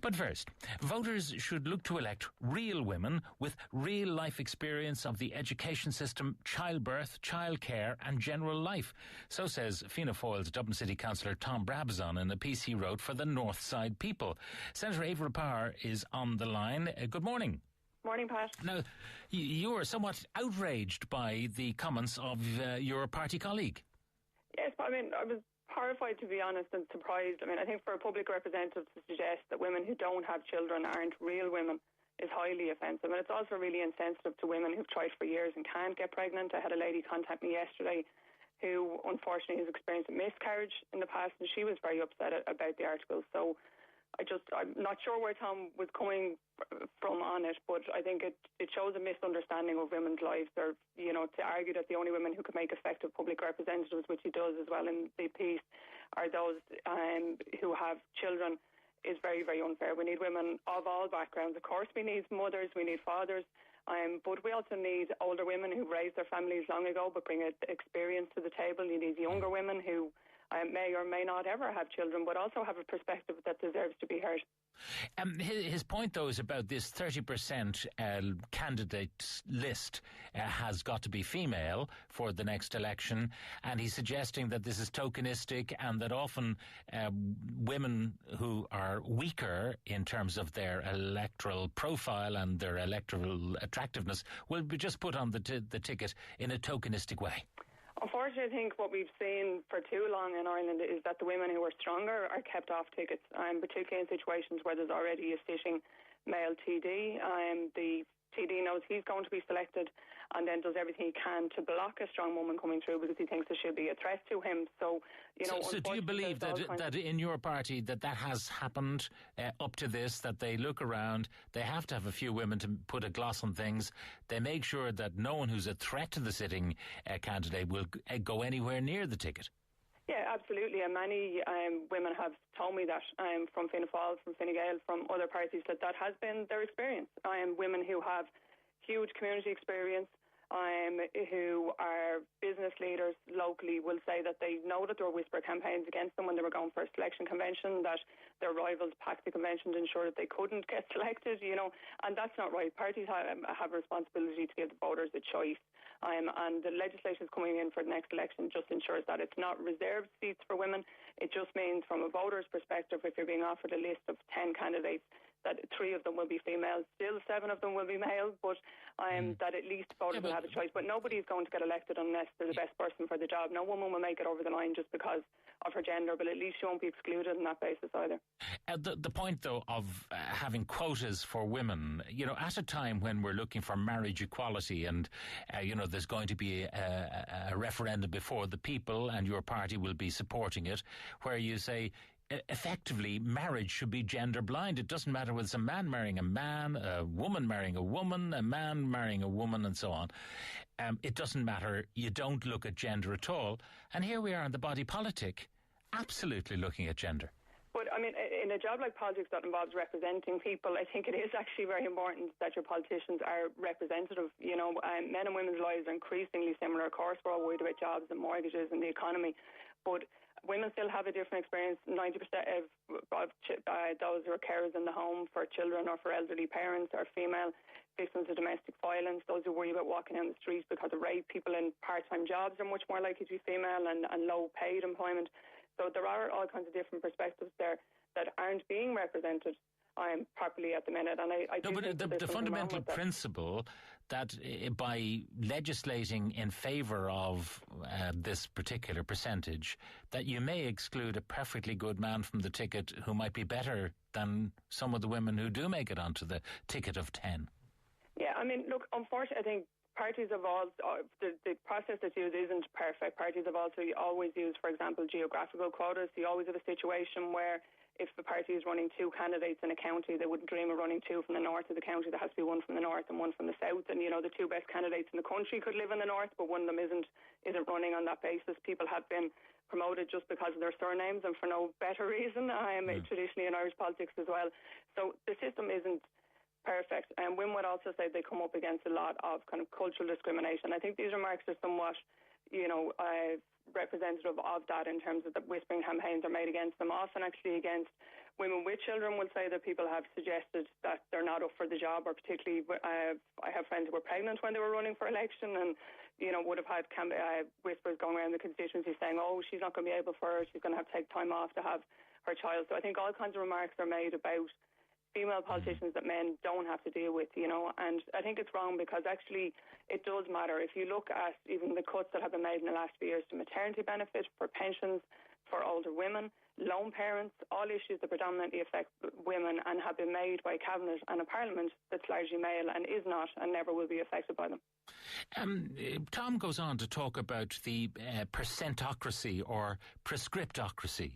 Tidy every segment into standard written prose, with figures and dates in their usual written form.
But first, voters should look to elect real women with real life experience of the education system, childbirth, childcare and general life. So says Fianna Fáil's Dublin City Councillor Cllr Brabazon in a piece he wrote for the North Side People. Senator Averil is on the line. Good morning. Morning, Pat. Now, you were somewhat outraged by the comments of your party colleague. Yes, but I was horrified, to be honest, and surprised. I think for a public representative to suggest that women who don't have children aren't real women is highly offensive. And it's also really insensitive to women who've tried for years and can't get pregnant. I had a lady contact me yesterday who unfortunately has experienced a miscarriage in the past, and she was very upset about the article. So I'm not sure where Tom was coming from on it, but I think it shows a misunderstanding of women's lives. Or, to argue that the only women who could make effective public representatives, which he does as well in the piece, are those who have children, is very, very unfair. We need women of all backgrounds. Of course, we need mothers, we need fathers, but we also need older women who raised their families long ago but bring experience to the table. You need younger women who may or may not ever have children, but also have a perspective that deserves to be heard. His point, though, is about this 30% candidate list has got to be female for the next election, and he's suggesting that this is tokenistic and that often women who are weaker in terms of their electoral profile and their electoral attractiveness will be just put on the ticket in a tokenistic way. Unfortunately, I think what we've seen for too long in Ireland is that the women who are stronger are kept off tickets, particularly in situations where there's already a sitting male TD. The TD knows he's going to be selected and then does everything he can to block a strong woman coming through because he thinks there should be a threat to him. So do you believe that in your party that has happened up to this, that they look around, they have to have a few women to put a gloss on things, they make sure that no one who's a threat to the sitting candidate will go anywhere near the ticket? Yeah, absolutely, and many women have told me that from Fianna Fáil, from Fine Gael, from other parties, that has been their experience. Women who have huge community experience, who are business leaders locally, will say that they know that there were whisper campaigns against them when they were going for a selection convention, that their rivals packed the convention to ensure that they couldn't get selected, and that's not right. Parties have a responsibility to give the voters a choice. And the legislation is coming in for the next election just ensures that it's not reserved seats for women. It just means from a voter's perspective, if you're being offered a list of 10 candidates, that 3 of them will be female, still 7 of them will be male, but that at least voters will have a choice. But nobody is going to get elected unless they're the best person for the job. No woman will make it over the line just because of her gender, but at least she won't be excluded on that basis either. The point, though, of having quotas for women, at a time when we're looking for marriage equality and, there's going to be a referendum before the people and your party will be supporting it, where you say, effectively, marriage should be gender blind. It doesn't matter whether it's a man marrying a man, a woman marrying a woman, a man marrying a woman, and so on. It doesn't matter. You don't look at gender at all. And here we are in the body politic, absolutely looking at gender. But, in a job like politics that involves representing people, I think it is actually very important that your politicians are representative. Men and women's lives are increasingly similar. Of course, we're all worried about jobs and mortgages and the economy, but women still have a different experience. 90% of those who are carers in the home for children or for elderly parents are female. Victims of domestic violence, those who worry about walking down the street because of rape, people in part-time jobs are much more likely to be female and low-paid employment. So there are all kinds of different perspectives there that aren't being represented properly at the minute. And the fundamental principle that by legislating in favour of this particular percentage, that you may exclude a perfectly good man from the ticket who might be better than some of the women who do make it onto the ticket of 10. Yeah, look, unfortunately, I think parties have all, the process that's used isn't perfect. Parties have also always used, for example, geographical quotas. You always have a situation where if the party is running 2 candidates in a county, they wouldn't dream of running 2 from the north of the county. There has to be 1 from the north and 1 from the south. And, the 2 best candidates in the country could live in the north, but one of them isn't running on that basis. People have been promoted just because of their surnames and for no better reason, traditionally in Irish politics as well. So the system isn't perfect. And women would also say they come up against a lot of kind of cultural discrimination. I think these remarks are somewhat, representative of that in terms of the whispering campaigns are made against them, often actually against women with children will say that people have suggested that they're not up for the job, or particularly I have friends who were pregnant when they were running for election and, would have had whispers going around the constituency saying, oh, she's not going to be able for her, she's going to have to take time off to have her child. So I think all kinds of remarks are made about female politicians that men don't have to deal with, and I think it's wrong because actually it does matter. If you look at even the cuts that have been made in the last few years to maternity benefit, for pensions, for older women, lone parents, all issues that predominantly affect women and have been made by Cabinet and a Parliament that's largely male and is not and never will be affected by them. Tom goes on to talk about the percentocracy or prescriptocracy.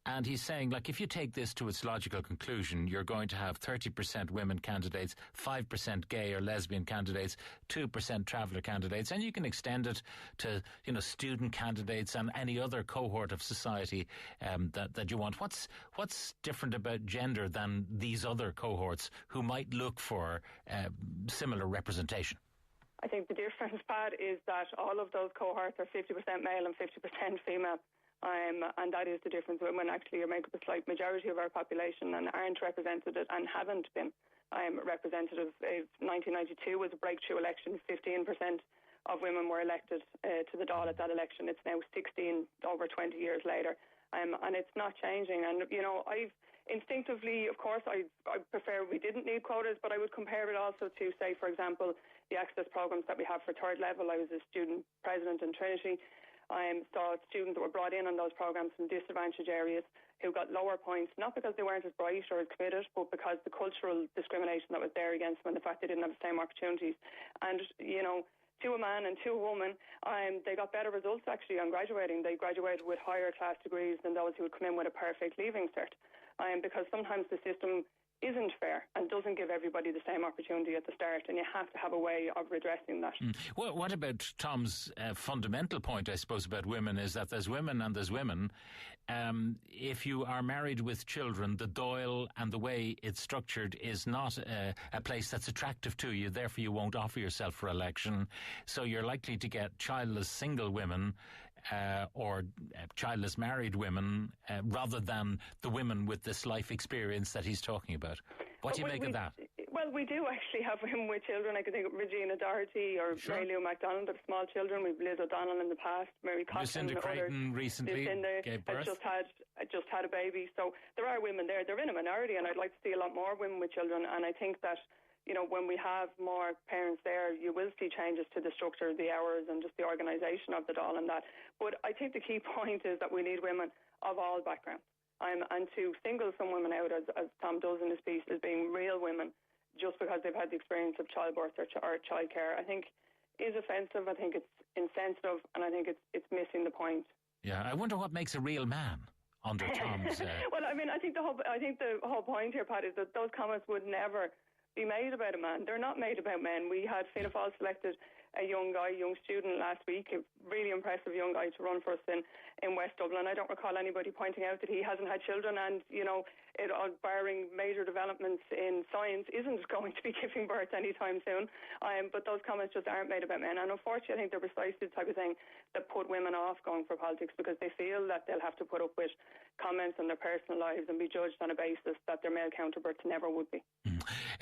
And he's saying, if you take this to its logical conclusion, you're going to have 30% women candidates, 5% gay or lesbian candidates, 2% traveller candidates, and you can extend it to, student candidates and any other cohort of society that you want. What's different about gender than these other cohorts who might look for similar representation? I think the difference, Pat, is that all of those cohorts are 50% male and 50% female. And that is the difference. Women actually make up a slight majority of our population and aren't represented and haven't been representative. 1992 was a breakthrough election. 15% of women were elected to the Dáil at that election. It's now 16 over 20 years later. And it's not changing. And, I've instinctively, of course, I prefer we didn't need quotas, but I would compare it also to, say, for example, the access programs that we have for third level. I was a student president in Trinity. I saw students that were brought in on those programs from disadvantaged areas who got lower points, not because they weren't as bright or as committed, but because the cultural discrimination that was there against them and the fact they didn't have the same opportunities. And, to a man and to a woman, they got better results actually on graduating. They graduated with higher class degrees than those who would come in with a perfect leaving cert. Because sometimes the system isn't fair and doesn't give everybody the same opportunity at the start, and you have to have a way of redressing that. Well, what about Tom's fundamental point, I suppose, about women is that there's women and there's women. If you are married with children, the Dáil and the way it's structured is not a place that's attractive to you, therefore you won't offer yourself for election, so you're likely to get childless single women or childless married women rather than the women with this life experience that he's talking about. What do you make of that? Well, we do actually have women with children. I can think of Regina Doherty or Sure. Mary Lou MacDonald, have small children. We've Liz O'Donnell in the past, Mary Cotton. Lucinda Creighton recently gave birth. Just had a baby. So there are women there. They're in a minority, and I'd like to see a lot more women with children. And I think that, when we have more parents there, you will see changes to the structure, the hours, and just the organisation of the Dáil and that. But I think the key point is that we need women of all backgrounds. And to single some women out, as Tom does in his piece, as being real women just because they've had the experience of childbirth or childcare, I think is offensive. I think it's insensitive, and I think it's missing the point. Yeah, I wonder what makes a real man under Tom's... Well, I think the whole point here, Pat, is that those comments would never be made about a man. They're not made about men. We had Fianna Fáil selected a young student last week, a really impressive young guy to run for us in West Dublin. I don't recall anybody pointing out that he hasn't had children and, barring major developments in science, isn't going to be giving birth anytime soon. But those comments just aren't made about men. And unfortunately, I think they're precisely the type of thing that put women off going for politics because they feel that they'll have to put up with comments on their personal lives and be judged on a basis that their male counterparts never would be.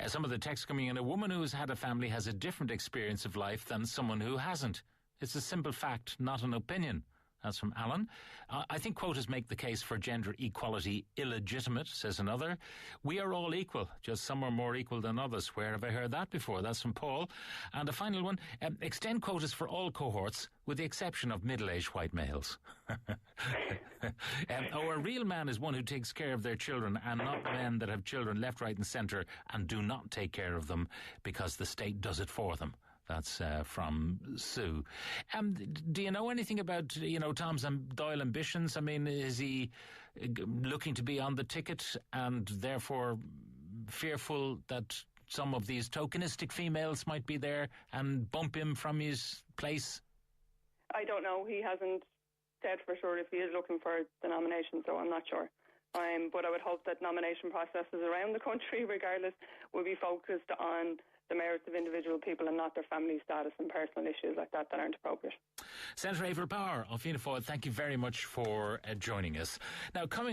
Some of the text coming in, a woman who has had a family has a different experience of life than someone who hasn't. It's a simple fact, not an opinion. That's from Alan. I think quotas make the case for gender equality illegitimate, says another. We are all equal, just some are more equal than others. Where have I heard that before? That's from Paul. And a final one, extend quotas for all cohorts with the exception of middle-aged white males. A real man is one who takes care of their children and not men that have children left, right and centre and do not take care of them because the state does it for them. That's from Sue. Do you know anything about, Tom's Dáil ambitions? I mean, is he looking to be on the ticket and therefore fearful that some of these tokenistic females might be there and bump him from his place? I don't know. He hasn't said for sure if he is looking for the nomination, so I'm not sure. But I would hope that nomination processes around the country, regardless, will be focused on the merits of individual people and not their family status and personal issues like that aren't appropriate. Senator Averil of Fianna Fáil, thank you very much for joining us. Now, coming